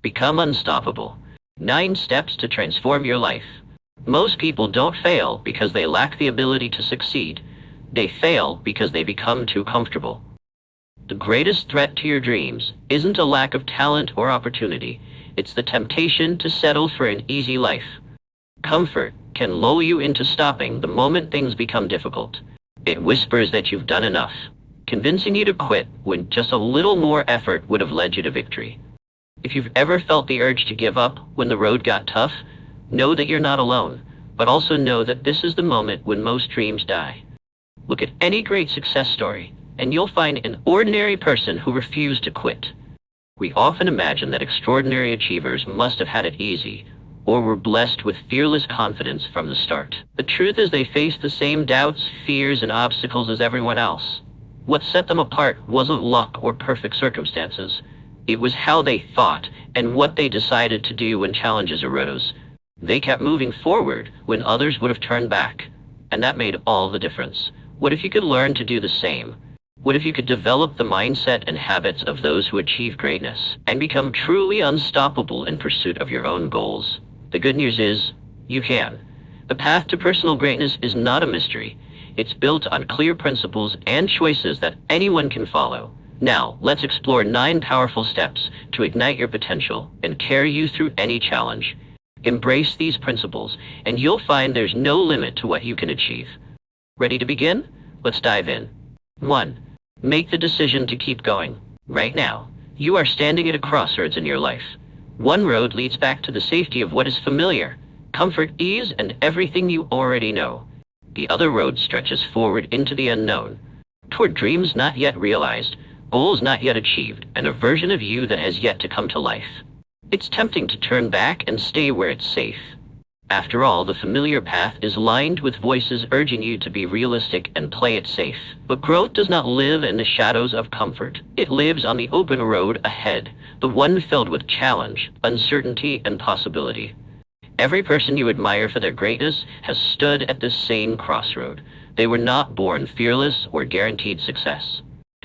Become unstoppable. 9 steps to transform your life. Most people don't fail because they lack the ability to succeed. They fail because they become too comfortable. The greatest threat to your dreams isn't a lack of talent or opportunity. It's the temptation to settle for an easy life. Comfort can lull you into stopping the moment things become difficult. It whispers that you've done enough, convincing you to quit when just a little more effort would have led you to victory. If you've ever felt the urge to give up when the road got tough, know that you're not alone, but also know that this is the moment when most dreams die. Look at any great success story, and you'll find an ordinary person who refused to quit. We often imagine that extraordinary achievers must have had it easy, or were blessed with fearless confidence from the start. The truth is they faced the same doubts, fears, and obstacles as everyone else. What set them apart wasn't luck or perfect circumstances. It was how they thought and what they decided to do when challenges arose. They kept moving forward when others would have turned back, and that made all the difference. What if you could learn to do the same? What if you could develop the mindset and habits of those who achieve greatness and become truly unstoppable in pursuit of your own goals? The good news is, you can. The path to personal greatness is not a mystery. It's built on clear principles and choices that anyone can follow. Now, let's explore 9 powerful steps to ignite your potential and carry you through any challenge. Embrace these principles, and you'll find there's no limit to what you can achieve. Ready to begin? Let's dive in. 1. Make the decision to keep going. Right now, you are standing at a crossroads in your life. One road leads back to the safety of what is familiar, comfort, ease, and everything you already know. The other road stretches forward into the unknown, toward dreams not yet realized, goals not yet achieved, and a version of you that has yet to come to life. It's tempting to turn back and stay where it's safe. After all, the familiar path is lined with voices urging you to be realistic and play it safe. But growth does not live in the shadows of comfort. It lives on the open road ahead, the one filled with challenge, uncertainty, and possibility. Every person you admire for their greatness has stood at this same crossroad. They were not born fearless or guaranteed success.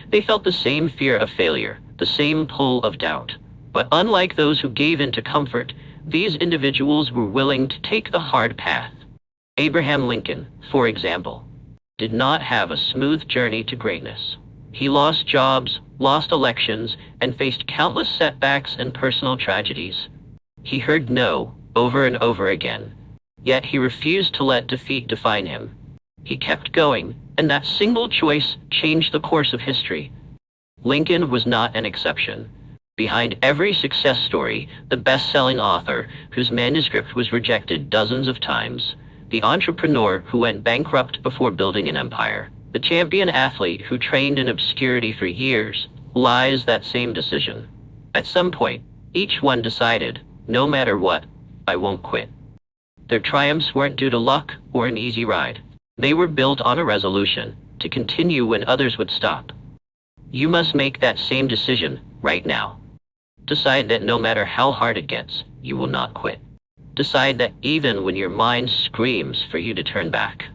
They felt the same fear of failure, the same pull of doubt. But unlike those who gave in to comfort, these individuals were willing to take the hard path. Abraham Lincoln, for example, did not have a smooth journey to greatness. He lost jobs, lost elections, and faced countless setbacks and personal tragedies. He heard no over and over again, yet he refused to let defeat define him. He kept going, and that single choice changed the course of history. Lincoln was not an exception. Behind every success story, the best-selling author whose manuscript was rejected dozens of times, the entrepreneur who went bankrupt before building an empire, the champion athlete who trained in obscurity for years, lies that same decision. At some point, each one decided, no matter what, I won't quit. Their triumphs weren't due to luck or an easy ride. They were built on a resolution to continue when others would stop. You must make that same decision right now. Decide that no matter how hard it gets, you will not quit. Decide that even when your mind screams for you to turn back,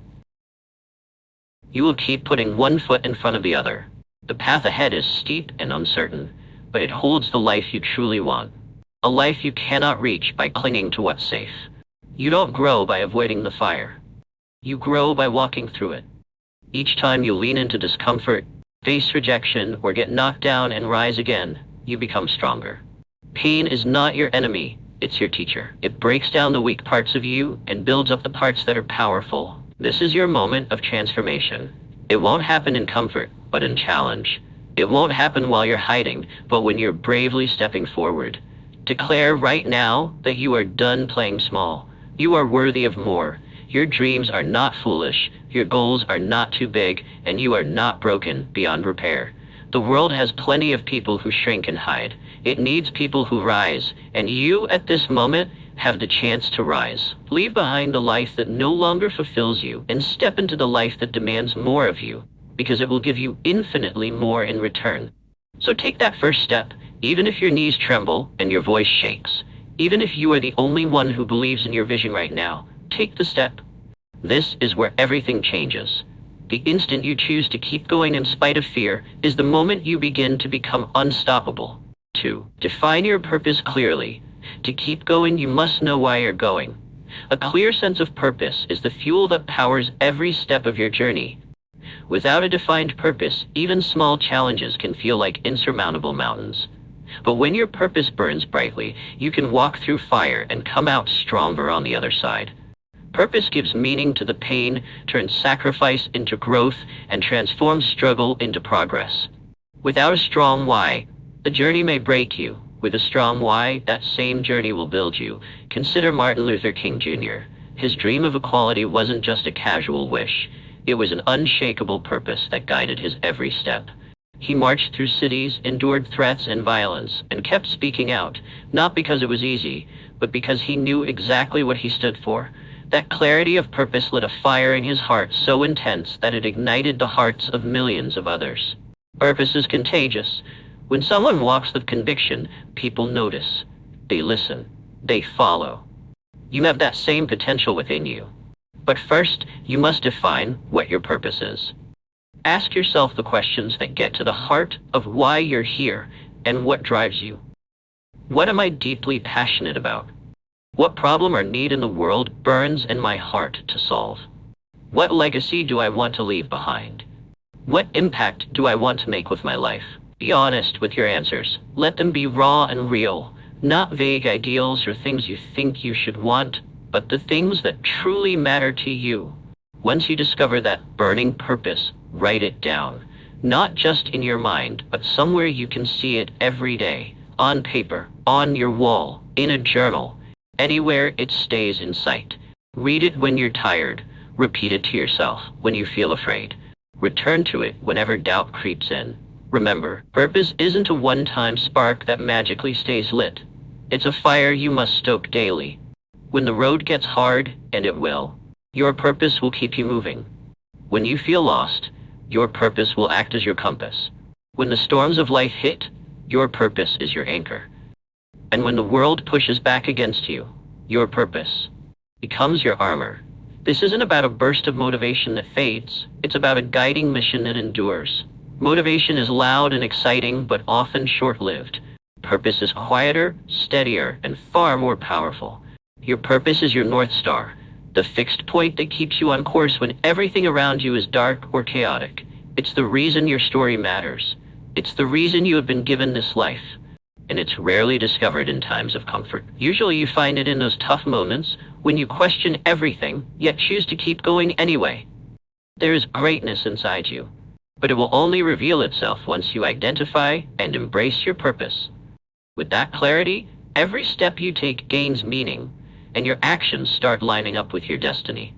you will keep putting one foot in front of the other. The path ahead is steep and uncertain, but it holds the life you truly want. A life you cannot reach by clinging to what's safe. You don't grow by avoiding the fire. You grow by walking through it. Each time you lean into discomfort, face rejection, or get knocked down and rise again, you become stronger. Pain is not your enemy, it's your teacher. It breaks down the weak parts of you and builds up the parts that are powerful. This is your moment of transformation. It won't happen in comfort, but in challenge. It won't happen while you're hiding, but when you're bravely stepping forward. Declare right now that you are done playing small. You are worthy of more. Your dreams are not foolish, your goals are not too big, and you are not broken beyond repair. The world has plenty of people who shrink and hide. It needs people who rise, and you, at this moment, have the chance to rise. Leave behind the life that no longer fulfills you, and step into the life that demands more of you, because it will give you infinitely more in return. So take that first step, even if your knees tremble and your voice shakes. Even if you are the only one who believes in your vision right now, take the step. This is where everything changes. The instant you choose to keep going in spite of fear is the moment you begin to become unstoppable. 2. Define your purpose clearly. To keep going, you must know why you're going. A clear sense of purpose is the fuel that powers every step of your journey. Without a defined purpose, even small challenges can feel like insurmountable mountains. But when your purpose burns brightly, you can walk through fire and come out stronger on the other side. Purpose gives meaning to the pain, turns sacrifice into growth, and transforms struggle into progress. Without a strong why, the journey may break you. With a strong why, that same journey will build you. Consider Martin Luther King Jr. His dream of equality wasn't just a casual wish. It was an unshakable purpose that guided his every step. He marched through cities, endured threats and violence, and kept speaking out, not because it was easy, but because he knew exactly what he stood for. That clarity of purpose lit a fire in his heart so intense that it ignited the hearts of millions of others. Purpose is contagious. When someone walks with conviction, people notice. They listen. They follow. You have that same potential within you. But first, you must define what your purpose is. Ask yourself the questions that get to the heart of why you're here and what drives you. What am I deeply passionate about? What problem or need in the world burns in my heart to solve? What legacy do I want to leave behind? What impact do I want to make with my life? Be honest with your answers. Let them be raw and real, not vague ideals or things you think you should want, but the things that truly matter to you. Once you discover that burning purpose, write it down. Not just in your mind, but somewhere you can see it every day. On paper, on your wall, in a journal. Anywhere it stays in sight. Read it when you're tired. Repeat it to yourself when you feel afraid. Return to it whenever doubt creeps in. Remember, purpose isn't a one-time spark that magically stays lit. It's a fire you must stoke daily. When the road gets hard, and it will, your purpose will keep you moving. When you feel lost, your purpose will act as your compass. When the storms of life hit, your purpose is your anchor. And when the world pushes back against you, your purpose becomes your armor. This isn't about a burst of motivation that fades. It's about a guiding mission that endures. Motivation is loud and exciting, but often short-lived. Purpose is quieter, steadier, and far more powerful. Your purpose is your North Star, the fixed point that keeps you on course when everything around you is dark or chaotic. It's the reason your story matters. It's the reason you have been given this life. And it's rarely discovered in times of comfort. Usually you find it in those tough moments when you question everything, yet choose to keep going anyway. There is greatness inside you, but it will only reveal itself once you identify and embrace your purpose. With that clarity, every step you take gains meaning, and your actions start lining up with your destiny.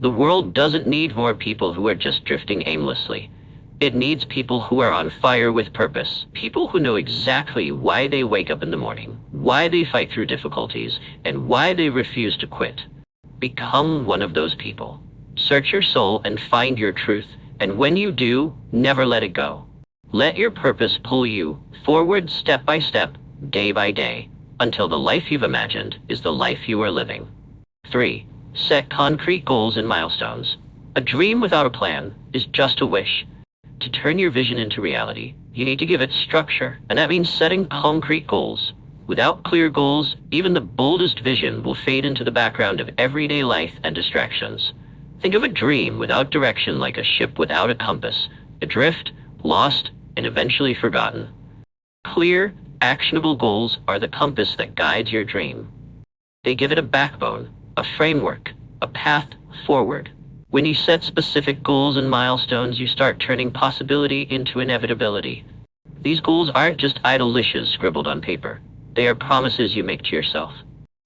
The world doesn't need more people who are just drifting aimlessly. It needs people who are on fire with purpose, people who know exactly why they wake up in the morning, why they fight through difficulties, and why they refuse to quit. Become one of those people. Search your soul and find your truth, and when you do, never let it go. Let your purpose pull you forward step by step, day by day, until the life you've imagined is the life you are living. 3. Set concrete goals and milestones. A dream without a plan is just a wish. To turn your vision into reality, you need to give it structure, and that means setting concrete goals. Without clear goals, even the boldest vision will fade into the background of everyday life and distractions. Think of a dream without direction like a ship without a compass, adrift, lost, and eventually forgotten. Clear, actionable goals are the compass that guides your dream. They give it a backbone, a framework, a path forward. When you set specific goals and milestones, you start turning possibility into inevitability. These goals aren't just idle wishes scribbled on paper. They are promises you make to yourself.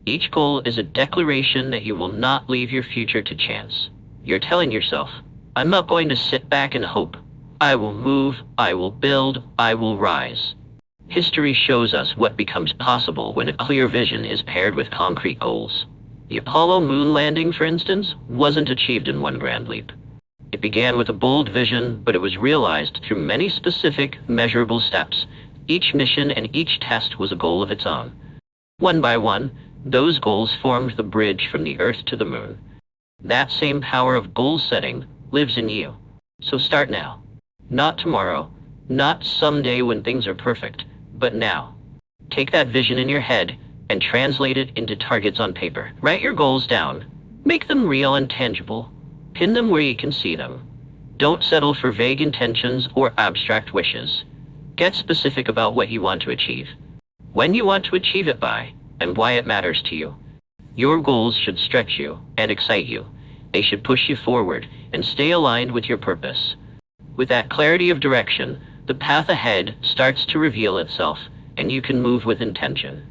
Each goal is a declaration that you will not leave your future to chance. You're telling yourself, I'm not going to sit back and hope. I will move, I will build, I will rise. History shows us what becomes possible when a clear vision is paired with concrete goals. The Apollo moon landing, for instance, wasn't achieved in one grand leap. It began with a bold vision, but it was realized through many specific, measurable steps. Each mission and each test was a goal of its own. One by one, those goals formed the bridge from the Earth to the moon. That same power of goal setting lives in you. So start now. Not tomorrow, not someday when things are perfect, But now, take that vision in your head and translate it into targets on paper. Write your goals down. Make them real and tangible. Pin them where you can see them. Don't settle for vague intentions or abstract wishes. Get specific about what you want to achieve, when you want to achieve it by, and why it matters to you. Your goals should stretch you and excite you. They should push you forward and stay aligned with your purpose. With that clarity of direction, the path ahead starts to reveal itself, and you can move with intention.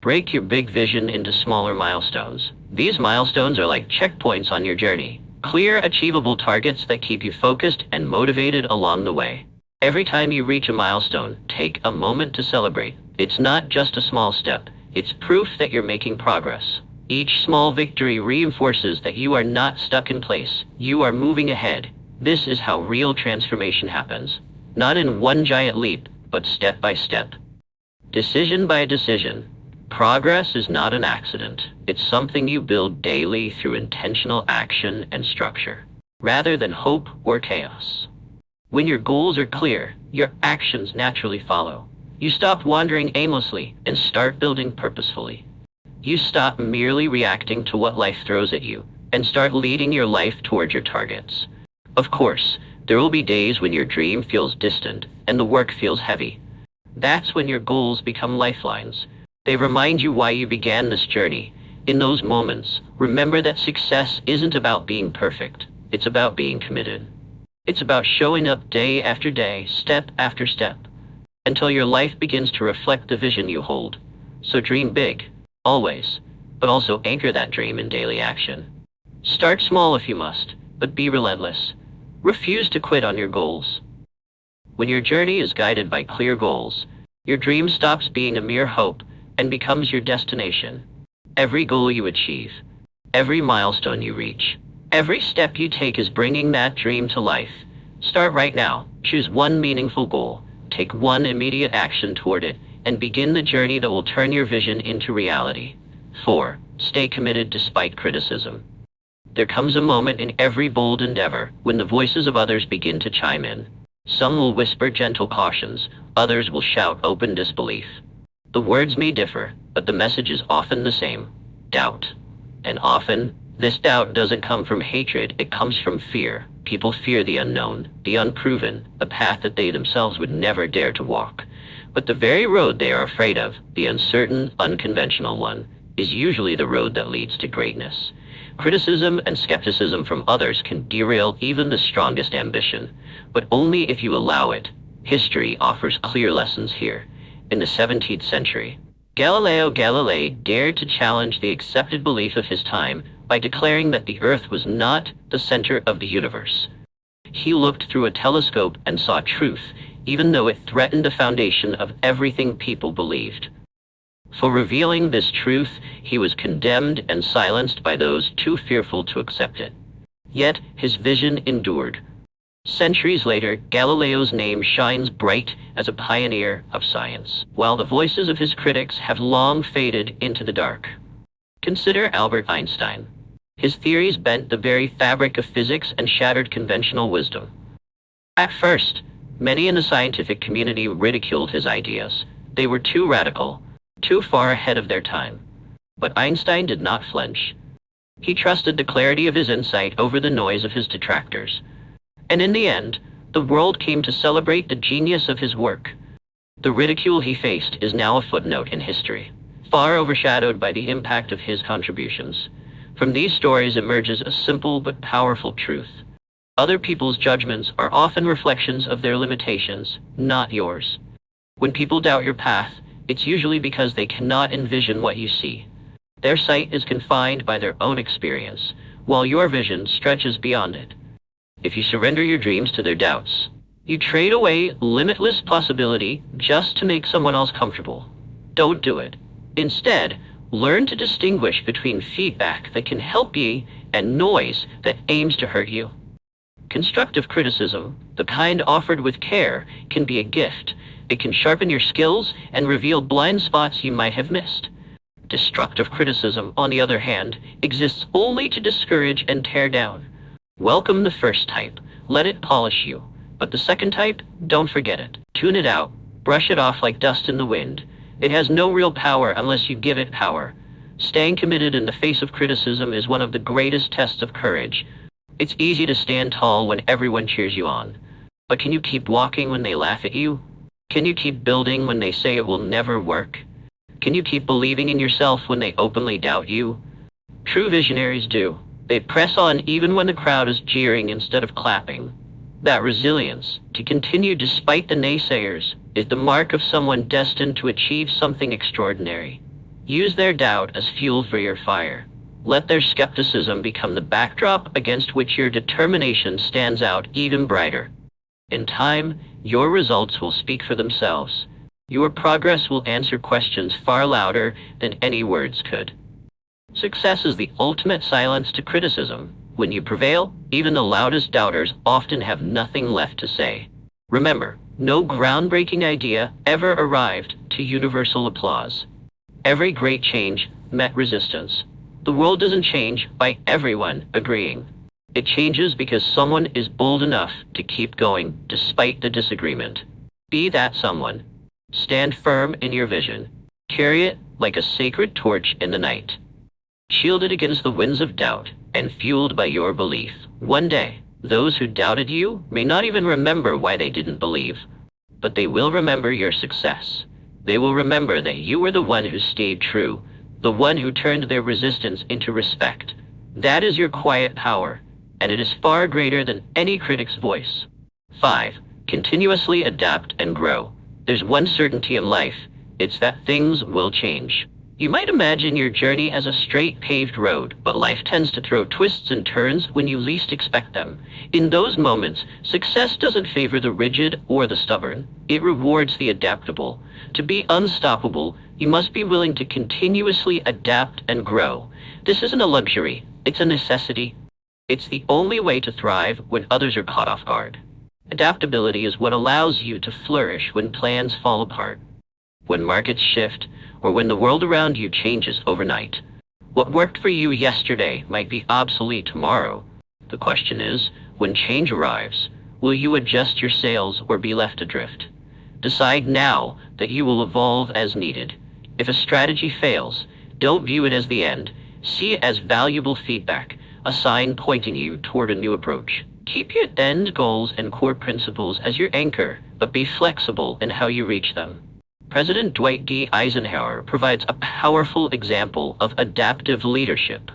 Break your big vision into smaller milestones. These milestones are like checkpoints on your journey. Clear, achievable targets that keep you focused and motivated along the way. Every time you reach a milestone, take a moment to celebrate. It's not just a small step. It's proof that you're making progress. Each small victory reinforces that you are not stuck in place. You are moving ahead. This is how real transformation happens. Not in one giant leap, but step by step. Decision by decision. Progress is not an accident. It's something you build daily through intentional action and structure, rather than hope or chaos. When your goals are clear, your actions naturally follow. You stop wandering aimlessly and start building purposefully. You stop merely reacting to what life throws at you and start leading your life toward your targets. Of course, there will be days when your dream feels distant and the work feels heavy. That's when your goals become lifelines. They remind you why you began this journey. In those moments, remember that success isn't about being perfect. It's about being committed. It's about showing up day after day, step after step, until your life begins to reflect the vision you hold. So dream big, always, but also anchor that dream in daily action. Start small if you must, but be relentless. Refuse to quit on your goals. When your journey is guided by clear goals, your dream stops being a mere hope and becomes your destination. Every goal you achieve, every milestone you reach, every step you take is bringing that dream to life. Start right now. Choose one meaningful goal. Take one immediate action toward it, and begin the journey that will turn your vision into reality. 4. Stay committed despite criticism. There comes a moment in every bold endeavor when the voices of others begin to chime in. Some will whisper gentle cautions, others will shout open disbelief. The words may differ, but the message is often the same: doubt. And often, this doubt doesn't come from hatred, it comes from fear. People fear the unknown, the unproven, a path that they themselves would never dare to walk. But the very road they are afraid of, the uncertain, unconventional one, is usually the road that leads to greatness. Criticism and skepticism from others can derail even the strongest ambition, but only if you allow it. History offers clear lessons here. In the 17th century, Galileo Galilei dared to challenge the accepted belief of his time by declaring that the Earth was not the center of the universe. He looked through a telescope and saw truth, even though it threatened the foundation of everything people believed. For revealing this truth, he was condemned and silenced by those too fearful to accept it. Yet his vision endured. Centuries later, Galileo's name shines bright as a pioneer of science, while the voices of his critics have long faded into the dark. Consider Albert Einstein. His theories bent the very fabric of physics and shattered conventional wisdom. At first, many in the scientific community ridiculed his ideas. They were too radical, too far ahead of their time. But Einstein did not flinch. He trusted the clarity of his insight over the noise of his detractors. And in the end, the world came to celebrate the genius of his work. The ridicule he faced is now a footnote in history, far overshadowed by the impact of his contributions. From these stories emerges a simple but powerful truth. Other people's judgments are often reflections of their limitations, not yours. When people doubt your path, it's usually because they cannot envision what you see. Their sight is confined by their own experience, while your vision stretches beyond it. If you surrender your dreams to their doubts, you trade away limitless possibility just to make someone else comfortable. Don't do it. Instead, learn to distinguish between feedback that can help you and noise that aims to hurt you. Constructive criticism, the kind offered with care, can be a gift. It can sharpen your skills and reveal blind spots you might have missed. Destructive criticism, on the other hand, exists only to discourage and tear down. Welcome the first type. Let it polish you. But the second type, don't forget it. Tune it out. Brush it off like dust in the wind. It has no real power unless you give it power. Staying committed in the face of criticism is one of the greatest tests of courage. It's easy to stand tall when everyone cheers you on. But can you keep walking when they laugh at you? Can you keep building when they say it will never work? Can you keep believing in yourself when they openly doubt you? True visionaries do. They press on even when the crowd is jeering instead of clapping. That resilience, to continue despite the naysayers, is the mark of someone destined to achieve something extraordinary. Use their doubt as fuel for your fire. Let their skepticism become the backdrop against which your determination stands out even brighter. In time, your results will speak for themselves. Your progress will answer questions far louder than any words could. Success is the ultimate silence to criticism. When you prevail, even the loudest doubters often have nothing left to say. Remember, no groundbreaking idea ever arrived to universal applause. Every great change met resistance. The world doesn't change by everyone agreeing. It changes because someone is bold enough to keep going despite the disagreement. Be that someone. Stand firm in your vision. Carry it like a sacred torch in the night. Shielded against the winds of doubt and fueled by your belief. One day, those who doubted you may not even remember why they didn't believe, but they will remember your success. They will remember that you were the one who stayed true, the one who turned their resistance into respect. That is your quiet power, and it is far greater than any critic's voice. 5. Continuously adapt and grow. There's one certainty in life. It's that things will change. You might imagine your journey as a straight paved road, but life tends to throw twists and turns when you least expect them. In those moments, success doesn't favor the rigid or the stubborn. It rewards the adaptable. To be unstoppable, you must be willing to continuously adapt and grow. This isn't a luxury, it's a necessity. It's the only way to thrive when others are caught off guard. Adaptability is what allows you to flourish when plans fall apart, when markets shift, or when the world around you changes overnight. What worked for you yesterday might be obsolete tomorrow. The question is, when change arrives, will you adjust your sails or be left adrift? Decide now that you will evolve as needed. If a strategy fails, don't view it as the end. See it as valuable feedback, a sign pointing you toward a new approach. Keep your end goals and core principles as your anchor, but be flexible in how you reach them. President Dwight D. Eisenhower provides a powerful example of adaptive leadership.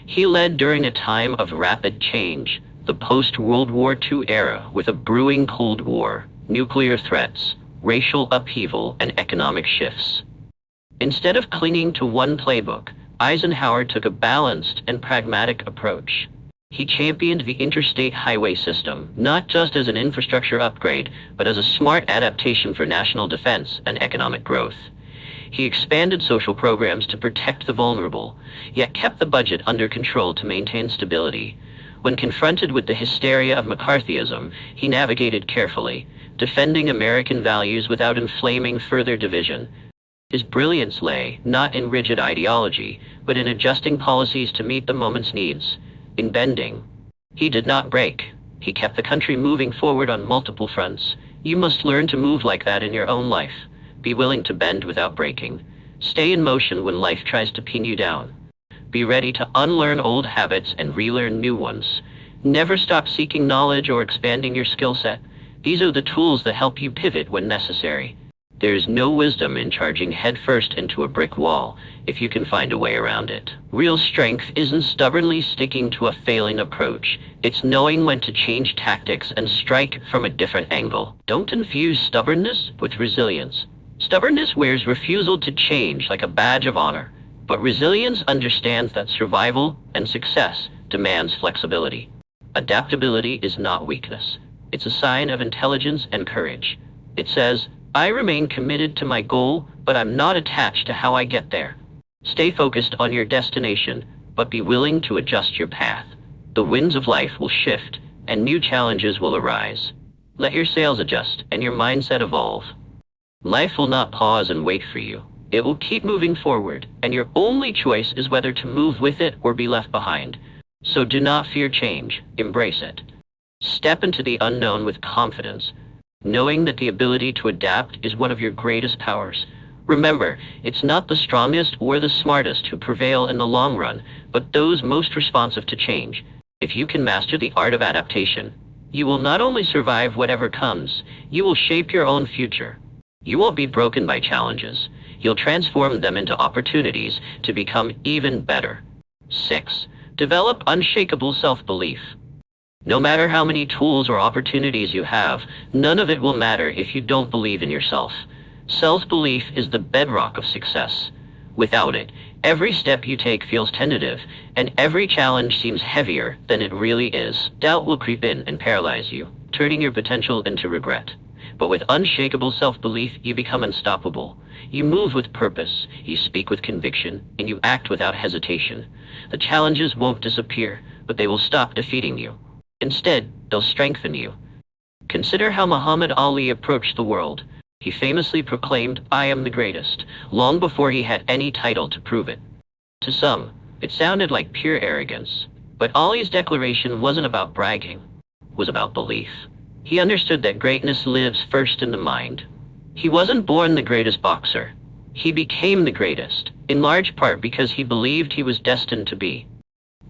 He led during a time of rapid change, the post-World War II era, with a brewing Cold War, nuclear threats, racial upheaval, and economic shifts. Instead of clinging to one playbook, Eisenhower took a balanced and pragmatic approach. He championed the interstate highway system, not just as an infrastructure upgrade, but as a smart adaptation for national defense and economic growth. He expanded social programs to protect the vulnerable, yet kept the budget under control to maintain stability. When confronted with the hysteria of McCarthyism, he navigated carefully, defending American values without inflaming further division. His brilliance lay not in rigid ideology, but in adjusting policies to meet the moment's needs. In bending, he did not break. He kept the country moving forward on multiple fronts. You must learn to move like that in your own life. Be willing to bend without breaking. Stay in motion when life tries to pin you down. Be ready to unlearn old habits and relearn new ones. Never stop seeking knowledge or expanding your skill set. These are the tools that help you pivot when necessary. There is no wisdom in charging headfirst into a brick wall if you can find a way around it. Real strength isn't stubbornly sticking to a failing approach. It's knowing when to change tactics and strike from a different angle. Don't infuse stubbornness with resilience. Stubbornness wears refusal to change like a badge of honor, but resilience understands that survival and success demands flexibility. Adaptability is not weakness. It's a sign of intelligence and courage. It says, I remain committed to my goal, but I'm not attached to how I get there. Stay focused on your destination, but be willing to adjust your path. The winds of life will shift, and new challenges will arise. Let your sails adjust and your mindset evolve. Life will not pause and wait for you. It will keep moving forward, and your only choice is whether to move with it or be left behind. So do not fear change. Embrace it. Step into the unknown with confidence, knowing that the ability to adapt is one of your greatest powers. Remember, it's not the strongest or the smartest who prevail in the long run, but those most responsive to change. If you can master the art of adaptation, you will not only survive whatever comes, you will shape your own future. You won't be broken by challenges. You'll transform them into opportunities to become even better. 6. Develop unshakable self-belief. No matter how many tools or opportunities you have, none of it will matter if you don't believe in yourself. Self-belief is the bedrock of success. Without it, every step you take feels tentative, and every challenge seems heavier than it really is. Doubt will creep in and paralyze you, turning your potential into regret. But with unshakable self-belief, you become unstoppable. You move with purpose, you speak with conviction, and you act without hesitation. The challenges won't disappear, but they will stop defeating you. Instead, they'll strengthen you. Consider how Muhammad Ali approached the world. He famously proclaimed, "I am the greatest," long before he had any title to prove it. To some, it sounded like pure arrogance. But Ali's declaration wasn't about bragging, it was about belief. He understood that greatness lives first in the mind. He wasn't born the greatest boxer. He became the greatest, in large part because he believed he was destined to be.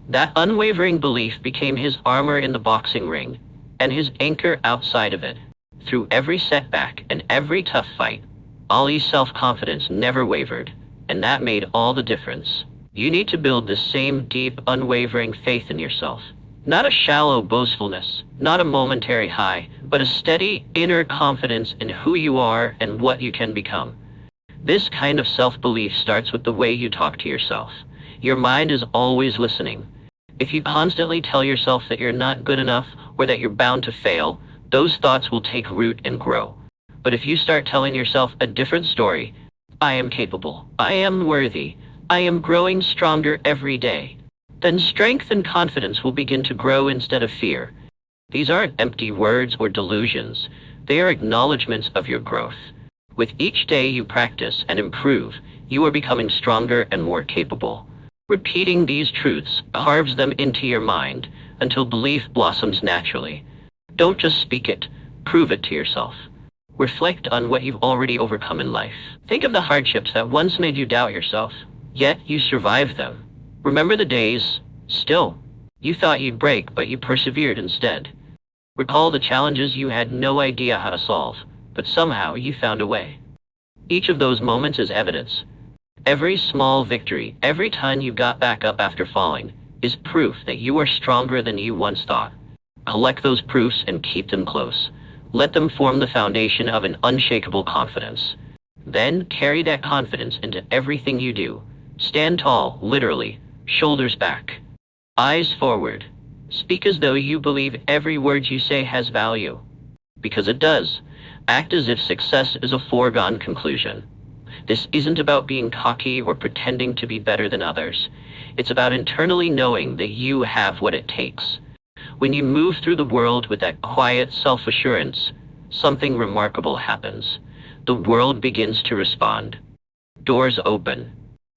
That unwavering belief became his armor in the boxing ring, and his anchor outside of it. Through every setback and every tough fight, Ali's self-confidence never wavered, and that made all the difference. You need to build the same deep, unwavering faith in yourself. Not a shallow boastfulness, not a momentary high, but a steady, inner confidence in who you are and what you can become. This kind of self-belief starts with the way you talk to yourself. Your mind is always listening. If you constantly tell yourself that you're not good enough or that you're bound to fail, those thoughts will take root and grow. But if you start telling yourself a different story, "I am capable, I am worthy, I am growing stronger every day," then strength and confidence will begin to grow instead of fear. These aren't empty words or delusions. They are acknowledgments of your growth. With each day you practice and improve, you are becoming stronger and more capable. Repeating these truths carves them into your mind until belief blossoms naturally. Don't just speak it, prove it to yourself. Reflect on what you've already overcome in life. Think of the hardships that once made you doubt yourself, yet you survived them. Remember the days, you thought you'd break, but you persevered instead. Recall the challenges you had no idea how to solve, but somehow you found a way. Each of those moments is evidence. Every small victory, every time you got back up after falling, is proof that you are stronger than you once thought. Collect those proofs and keep them close. Let them form the foundation of an unshakable confidence. Then carry that confidence into everything you do. Stand tall, literally, shoulders back, eyes forward. Speak as though you believe every word you say has value. Because it does. Act as if success is a foregone conclusion. This isn't about being cocky or pretending to be better than others. It's about internally knowing that you have what it takes. When you move through the world with that quiet self-assurance, something remarkable happens. The world begins to respond. Doors open.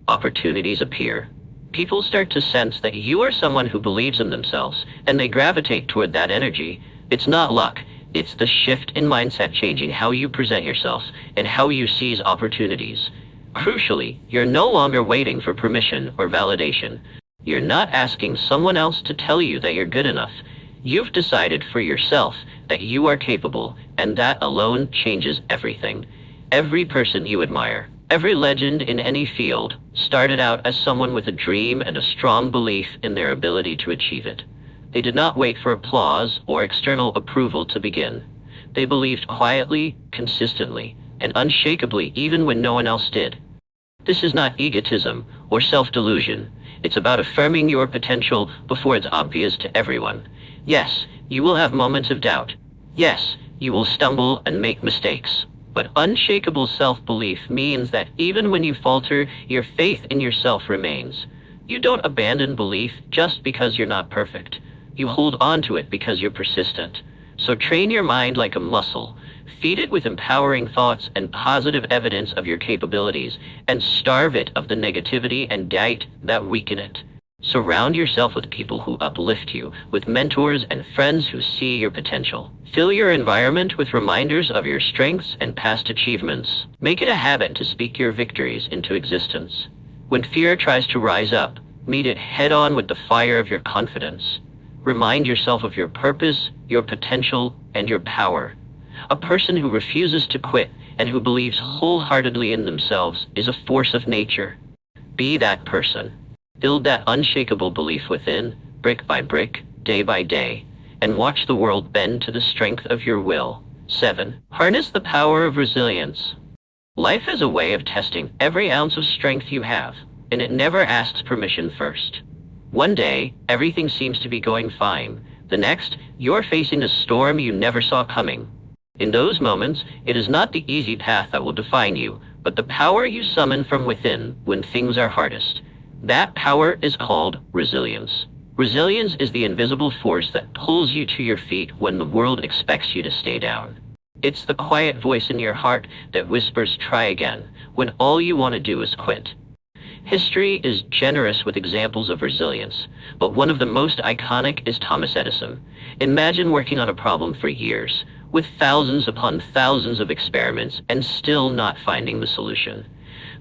Opportunities appear. People start to sense that you are someone who believes in themselves, and they gravitate toward that energy. It's not luck. It's the shift in mindset changing how you present yourself and how you seize opportunities. Crucially, you're no longer waiting for permission or validation. You're not asking someone else to tell you that you're good enough. You've decided for yourself that you are capable, and that alone changes everything. Every person you admire, every legend in any field, started out as someone with a dream and a strong belief in their ability to achieve it. They did not wait for applause or external approval to begin. They believed quietly, consistently, and unshakably even when no one else did. This is not egotism or self-delusion. It's about affirming your potential before it's obvious to everyone. Yes, you will have moments of doubt. Yes, you will stumble and make mistakes. But unshakable self-belief means that even when you falter, your faith in yourself remains. You don't abandon belief just because you're not perfect. You hold on to it because you're persistent. So train your mind like a muscle. Feed it with empowering thoughts and positive evidence of your capabilities, and starve it of the negativity and doubt that weaken it. Surround yourself with people who uplift you, with mentors and friends who see your potential. Fill your environment with reminders of your strengths and past achievements. Make it a habit to speak your victories into existence. When fear tries to rise up, meet it head-on with the fire of your confidence. Remind yourself of your purpose, your potential, and your power. A person who refuses to quit and who believes wholeheartedly in themselves is a force of nature. Be that person. Build that unshakable belief within, brick by brick, day by day, and watch the world bend to the strength of your will. 7. Harness the power of resilience. Life is a way of testing every ounce of strength you have, and it never asks permission first. One day, everything seems to be going fine. The next, you're facing a storm you never saw coming. In those moments, it is not the easy path that will define you, but the power you summon from within when things are hardest. That power is called resilience. Resilience is the invisible force that pulls you to your feet when the world expects you to stay down. It's the quiet voice in your heart that whispers, "Try again," when all you want to do is quit. History is generous with examples of resilience, but one of the most iconic is Thomas Edison. Imagine working on a problem for years, with thousands upon thousands of experiments, and still not finding the solution.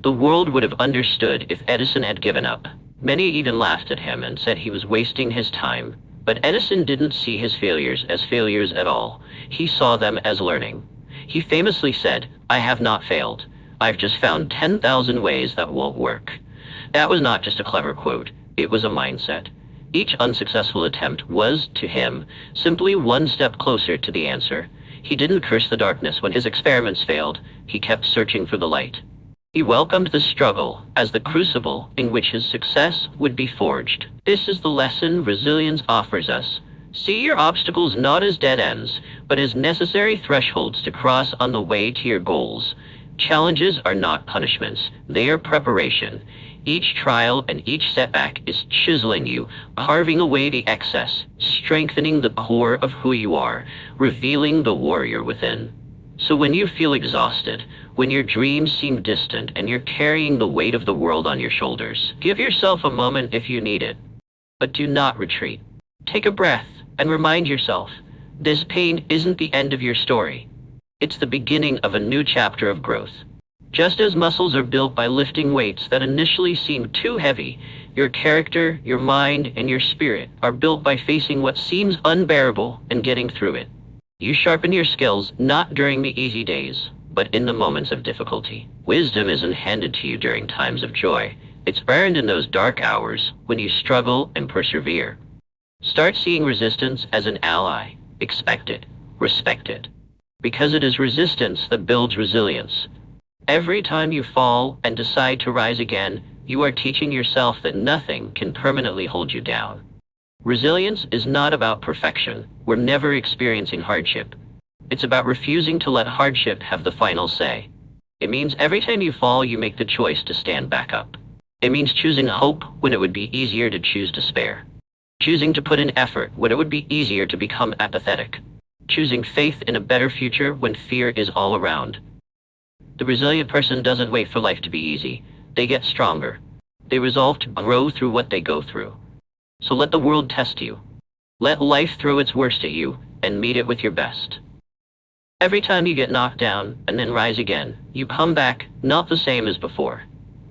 The world would have understood if Edison had given up. Many even laughed at him and said he was wasting his time. But Edison didn't see his failures as failures at all. He saw them as learning. He famously said, "I have not failed. I've just found 10,000 ways that won't work." That was not just a clever quote. It was a mindset. Each unsuccessful attempt was, to him, simply one step closer to the answer. He didn't curse the darkness when his experiments failed. He kept searching for the light. He welcomed the struggle as the crucible in which his success would be forged. This is the lesson resilience offers us. See your obstacles not as dead ends, but as necessary thresholds to cross on the way to your goals. Challenges are not punishments, they are preparation. Each trial and each setback is chiseling you, carving away the excess, strengthening the core of who you are, revealing the warrior within. So when you feel exhausted, when your dreams seem distant and you're carrying the weight of the world on your shoulders, give yourself a moment if you need it. But do not retreat. Take a breath and remind yourself, this pain isn't the end of your story. It's the beginning of a new chapter of growth. Just as muscles are built by lifting weights that initially seem too heavy, your character, your mind, and your spirit are built by facing what seems unbearable and getting through it. You sharpen your skills not during the easy days, but in the moments of difficulty. Wisdom isn't handed to you during times of joy. It's earned in those dark hours when you struggle and persevere. Start seeing resistance as an ally. Expect it. Respect it. Because it is resistance that builds resilience. Every time you fall and decide to rise again, you are teaching yourself that nothing can permanently hold you down. Resilience is not about perfection. We're never experiencing hardship. It's about refusing to let hardship have the final say. It means every time you fall, you make the choice to stand back up. It means choosing hope when it would be easier to choose despair. Choosing to put in effort when it would be easier to become apathetic. Choosing faith in a better future when fear is all around. The resilient person doesn't wait for life to be easy. They get stronger. They resolve to grow through what they go through. So let the world test you. Let life throw its worst at you and meet it with your best. Every time you get knocked down and then rise again, you come back not the same as before.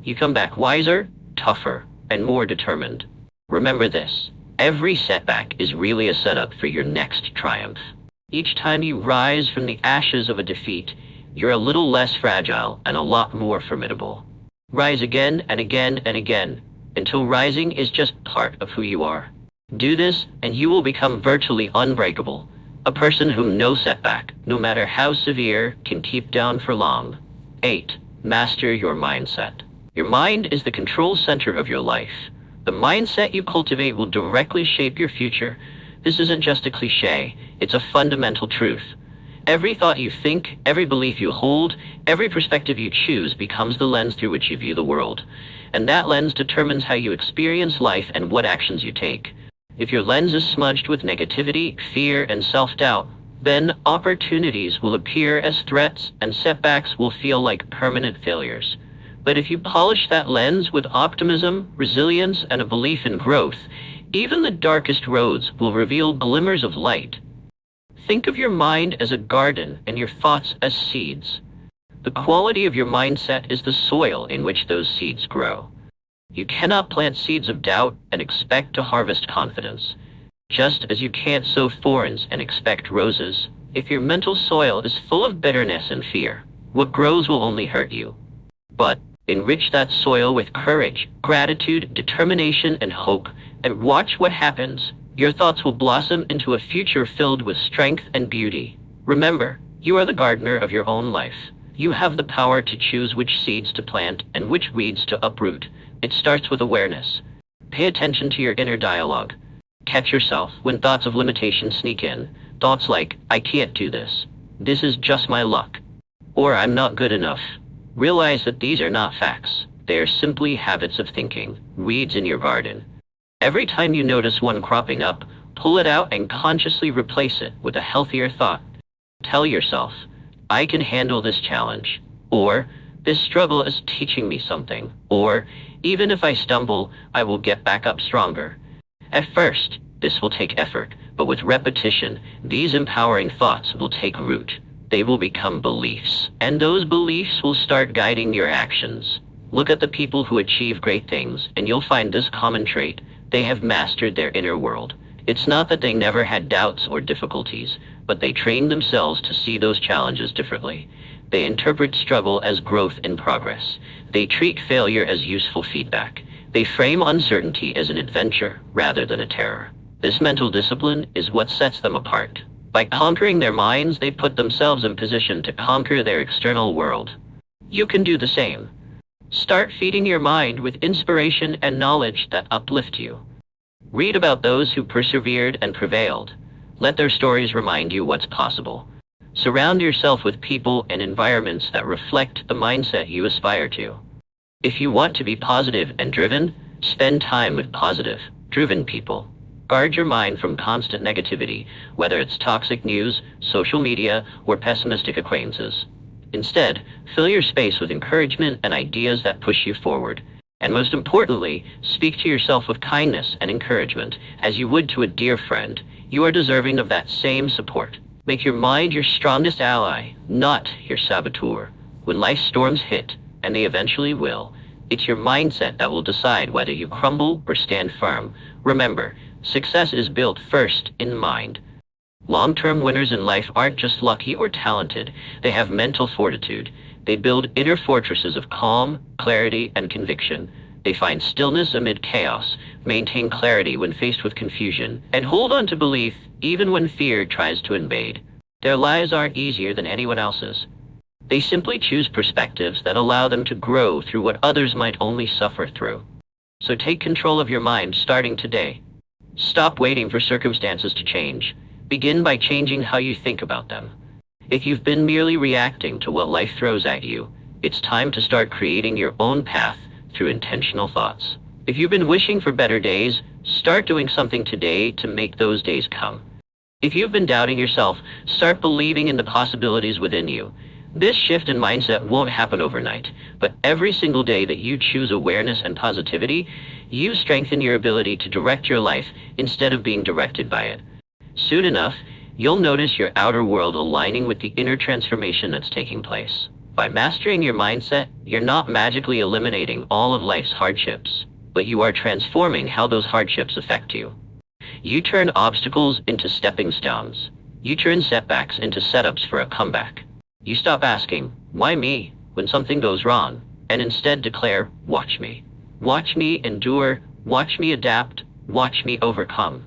You come back wiser, tougher, and more determined. Remember this, every setback is really a setup for your next triumph. Each time you rise from the ashes of a defeat, you're a little less fragile and a lot more formidable. Rise again and again and again, until rising is just part of who you are. Do this and you will become virtually unbreakable, a person whom no setback, no matter how severe, can keep down for long. 8. Master your mindset. Your mind is the control center of your life. The mindset you cultivate will directly shape your future. This isn't just a cliche, it's a fundamental truth. Every thought you think, every belief you hold, every perspective you choose becomes the lens through which you view the world. And that lens determines how you experience life and what actions you take. If your lens is smudged with negativity, fear, and self-doubt, then opportunities will appear as threats and setbacks will feel like permanent failures. But if you polish that lens with optimism, resilience, and a belief in growth, even the darkest roads will reveal glimmers of light. Think of your mind as a garden and your thoughts as seeds. The quality of your mindset is the soil in which those seeds grow. You cannot plant seeds of doubt and expect to harvest confidence, just as you can't sow thorns and expect roses. If your mental soil is full of bitterness and fear, what grows will only hurt you. But enrich that soil with courage, gratitude, determination, and hope, and watch what happens. Your thoughts will blossom into a future filled with strength and beauty. Remember, you are the gardener of your own life. You have the power to choose which seeds to plant and which weeds to uproot. It starts with awareness. Pay attention to your inner dialogue. Catch yourself when thoughts of limitation sneak in. Thoughts like, I can't do this. This is just my luck. Or I'm not good enough. Realize that these are not facts. They are simply habits of thinking, weeds in your garden. Every time you notice one cropping up, pull it out and consciously replace it with a healthier thought. Tell yourself, I can handle this challenge. Or, this struggle is teaching me something. Or, even if I stumble, I will get back up stronger. At first, this will take effort, but with repetition, these empowering thoughts will take root. They will become beliefs, and those beliefs will start guiding your actions. Look at the people who achieve great things, and you'll find this common trait. They have mastered their inner world. It's not that they never had doubts or difficulties, but they trained themselves to see those challenges differently. They interpret struggle as growth in progress. They treat failure as useful feedback. They frame uncertainty as an adventure rather than a terror. This mental discipline is what sets them apart. By conquering their minds, they put themselves in position to conquer their external world. You can do the same. Start feeding your mind with inspiration and knowledge that uplift you. Read about those who persevered and prevailed. Let their stories remind you what's possible. Surround yourself with people and environments that reflect the mindset you aspire to. If you want to be positive and driven, spend time with positive, driven people. Guard your mind from constant negativity, whether it's toxic news, social media, or pessimistic acquaintances. Instead, fill your space with encouragement and ideas that push you forward. And most importantly, speak to yourself with kindness and encouragement, as you would to a dear friend. You are deserving of that same support. Make your mind your strongest ally, not your saboteur. When life's storms hit, and they eventually will, it's your mindset that will decide whether you crumble or stand firm. Remember, success is built first in mind. Long-term winners in life aren't just lucky or talented. They have mental fortitude. They build inner fortresses of calm, clarity, and conviction. They find stillness amid chaos, maintain clarity when faced with confusion, and hold on to belief even when fear tries to invade. Their lives aren't easier than anyone else's. They simply choose perspectives that allow them to grow through what others might only suffer through. So take control of your mind starting today. Stop waiting for circumstances to change. Begin by changing how you think about them. If you've been merely reacting to what life throws at you, it's time to start creating your own path through intentional thoughts. If you've been wishing for better days, start doing something today to make those days come. If you've been doubting yourself, start believing in the possibilities within you. This shift in mindset won't happen overnight, but every single day that you choose awareness and positivity, you strengthen your ability to direct your life instead of being directed by it. Soon enough, you'll notice your outer world aligning with the inner transformation that's taking place. By mastering your mindset, you're not magically eliminating all of life's hardships, but you are transforming how those hardships affect you. You turn obstacles into stepping stones. You turn setbacks into setups for a comeback. You stop asking, why me, when something goes wrong, and instead declare, watch me. Watch me endure, watch me adapt, watch me overcome.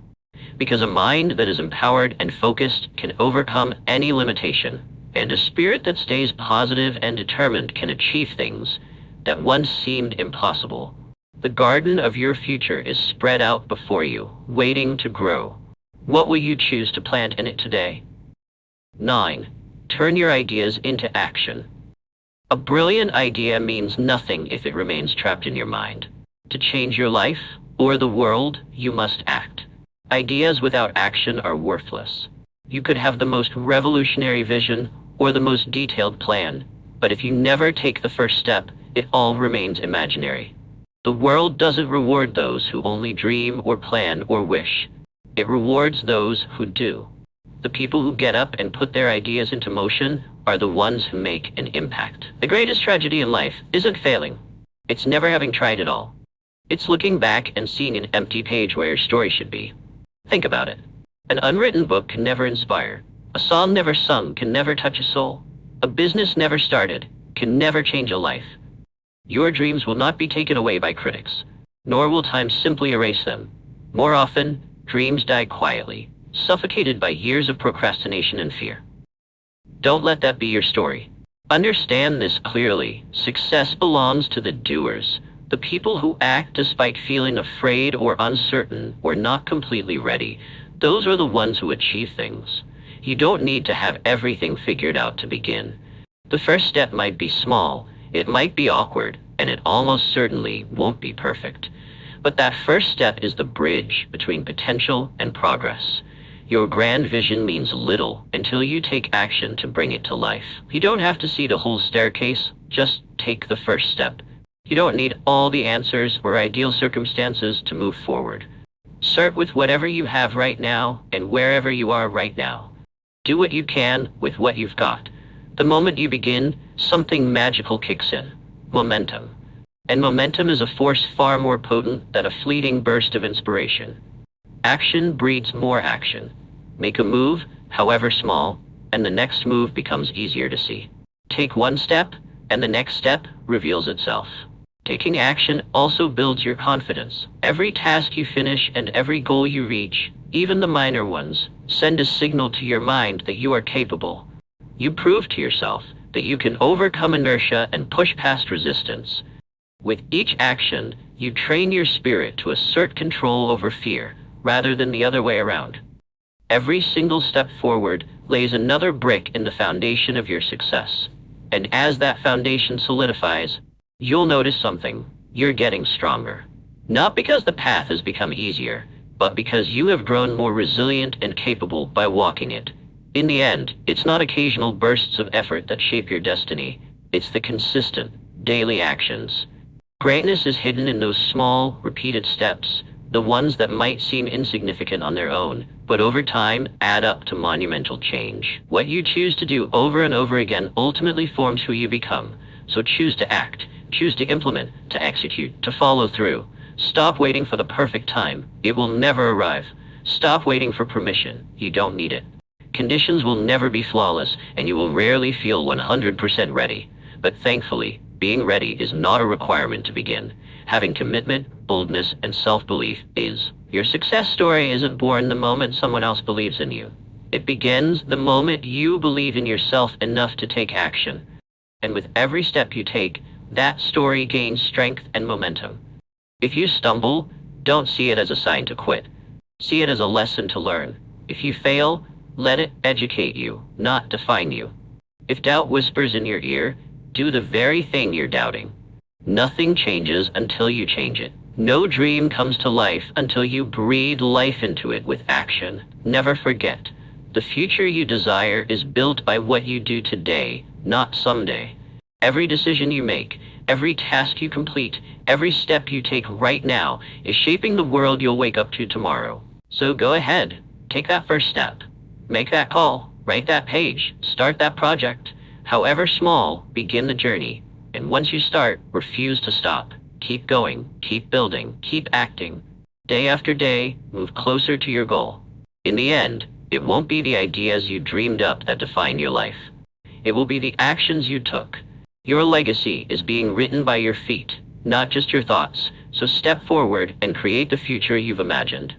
Because a mind that is empowered and focused can overcome any limitation, and a spirit that stays positive and determined can achieve things that once seemed impossible. The garden of your future is spread out before you, waiting to grow. What will you choose to plant in it today? 9. Turn your ideas into action. A brilliant idea means nothing if it remains trapped in your mind. To change your life or the world, you must act. Ideas without action are worthless. You could have the most revolutionary vision or the most detailed plan, but if you never take the first step, it all remains imaginary. The world doesn't reward those who only dream or plan or wish. It rewards those who do. The people who get up and put their ideas into motion are the ones who make an impact. The greatest tragedy in life isn't failing. It's never having tried at all. It's looking back and seeing an empty page where your story should be. Think about it. An unwritten book can never inspire. A song never sung can never touch a soul. A business never started can never change a life. Your dreams will not be taken away by critics, nor will time simply erase them. More often, dreams die quietly, suffocated by years of procrastination and fear. Don't let that be your story. Understand this clearly. Success belongs to the doers, the people who act despite feeling afraid or uncertain or not completely ready. Those are the ones who achieve things. You don't need to have everything figured out to begin. The first step might be small, it might be awkward, and it almost certainly won't be perfect. But that first step is the bridge between potential and progress. Your grand vision means little until you take action to bring it to life. You don't have to see the whole staircase, just take the first step. You don't need all the answers or ideal circumstances to move forward. Start with whatever you have right now and wherever you are right now. Do what you can with what you've got. The moment you begin, something magical kicks in. Momentum. And momentum is a force far more potent than a fleeting burst of inspiration. Action breeds more action. Make a move, however small, and the next move becomes easier to see. Take one step, and the next step reveals itself. Taking action also builds your confidence. Every task you finish and every goal you reach, even the minor ones, send a signal to your mind that you are capable. You prove to yourself that you can overcome inertia and push past resistance. With each action, you train your spirit to assert control over fear, rather than the other way around. Every single step forward lays another brick in the foundation of your success. And as that foundation solidifies, you'll notice something. You're getting stronger. Not because the path has become easier, but because you have grown more resilient and capable by walking it. In the end, it's not occasional bursts of effort that shape your destiny. It's the consistent, daily actions. Greatness is hidden in those small, repeated steps, the ones that might seem insignificant on their own, but over time add up to monumental change. What you choose to do over and over again ultimately forms who you become. So choose to act, choose to implement, to execute, to follow through. Stop waiting for the perfect time. It will never arrive. Stop waiting for permission. You don't need it. Conditions will never be flawless, and you will rarely feel 100% ready. But thankfully, being ready is not a requirement to begin. Having commitment, boldness, and self-belief is. Your success story isn't born the moment someone else believes in you. It begins the moment you believe in yourself enough to take action. And with every step you take, that story gains strength and momentum. If you stumble, don't see it as a sign to quit. See it as a lesson to learn. If you fail, let it educate you, not define you. If doubt whispers in your ear, do the very thing you're doubting. Nothing changes until you change it. No dream comes to life until you breathe life into it with action. Never forget, the future you desire is built by what you do today, not someday. Every decision you make, every task you complete, every step you take right now is shaping the world you'll wake up to tomorrow. So go ahead, take that first step. Make that call, write that page, start that project. However small, begin the journey. And once you start, refuse to stop. Keep going, keep building, keep acting. Day after day, move closer to your goal. In the end, it won't be the ideas you dreamed up that define your life. It will be the actions you took. Your legacy is being written by your feet, not just your thoughts. So step forward and create the future you've imagined.